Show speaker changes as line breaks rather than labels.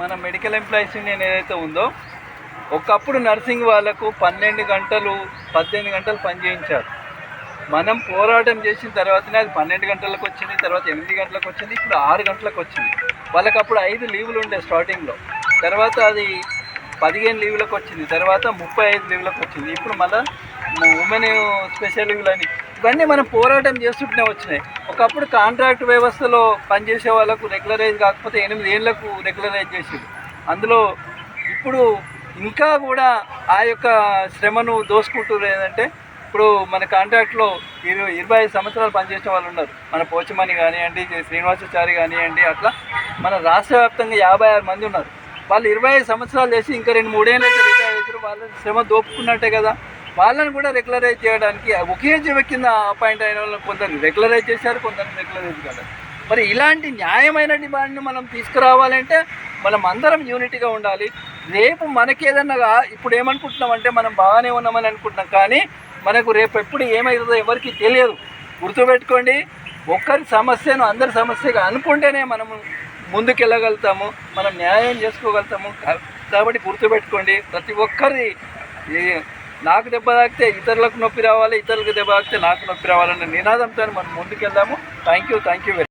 మన medical employees union ఏదైతే ఉందో, ఒకప్పుడు నర్సింగ్ వాళ్ళకు 12 గంటలు 18 గంటలు పనిచేయించారు. మనం పోరాటం చేసిన తర్వాతనే అది 12 గంటలకు వచ్చింది, తర్వాత 8 గంటలకు వచ్చింది, ఇప్పుడు 6 గంటలకు వచ్చింది. వాళ్ళకి అప్పుడు 5 లీవులు ఉండే స్టార్టింగ్లో, తర్వాత అది 15 లీవులకు వచ్చింది, తర్వాత 35 లీవులకు వచ్చింది, ఇప్పుడు మళ్ళీ ఉమెన్ స్పెషల్ లీవులని. ఇవన్నీ మనం పోరాటం చేస్తుంటూనే వచ్చినాయి. ఒకప్పుడు కాంట్రాక్ట్ వ్యవస్థలో పనిచేసే వాళ్ళకు రెగ్యులరైజ్ కాకపోతే 8 ఏళ్లకు రెగ్యులరైజ్ చేసేది. అందులో ఇప్పుడు ఇంకా కూడా ఆ యొక్క శ్రమను దోసుకుంటూ లేదంటే, ఇప్పుడు మన కాంట్రాక్ట్లో 25 సంవత్సరాలు పనిచేసిన వాళ్ళు ఉన్నారు. మన పోచమని కానివ్వండి, శ్రీనివాసాచారి కానివ్వండి, అట్లా మన రాష్ట్ర వ్యాప్తంగా 56 మంది ఉన్నారు. వాళ్ళు 25 సంవత్సరాలు చేసి ఇంకా 2-3 ఏళ్ళు అయితే రిటైర్ అవుతారు. వాళ్ళ శ్రమ దోపుకున్నట్టే కదా. వాళ్ళని కూడా రెగ్యులరైజ్ చేయడానికి ఒకే జీవ కింద అపాయింట్ అయిన వాళ్ళని కొందరు రెగ్యులరైజ్ చేశారు, కొందరు రెగ్యులరైజ్ కాదు. మరి ఇలాంటి న్యాయమైన డిమాండ్ని మనం తీసుకురావాలంటే మనం అందరం యూనిటీగా ఉండాలి. రేపు మనకేదన్నా ఇప్పుడు ఏమనుకుంటున్నామంటే మనం బాగానే ఉన్నామని అనుకుంటున్నాం, కానీ మనకు రేపు ఎప్పుడు ఏమవుతుందో ఎవరికి తెలియదు. గుర్తుపెట్టుకోండి, ఒక్కరి సమస్యను అందరి సమస్యగా అనుకుంటేనే మనము ముందుకెళ్ళగలుగుతాము, మనం న్యాయం చేసుకోగలుగుతాము. కాబట్టి గుర్తుపెట్టుకోండి, ప్రతి ఒక్కరి నాకు దెబ్బ తాకితే ఇతరులకు నొప్పి రావాలి, ఇతరులకు దెబ్బ తాకితే నాకు నొప్పి రావాలనే నినాదంతో మనం ముందుకెళ్దాము. Thank you very much.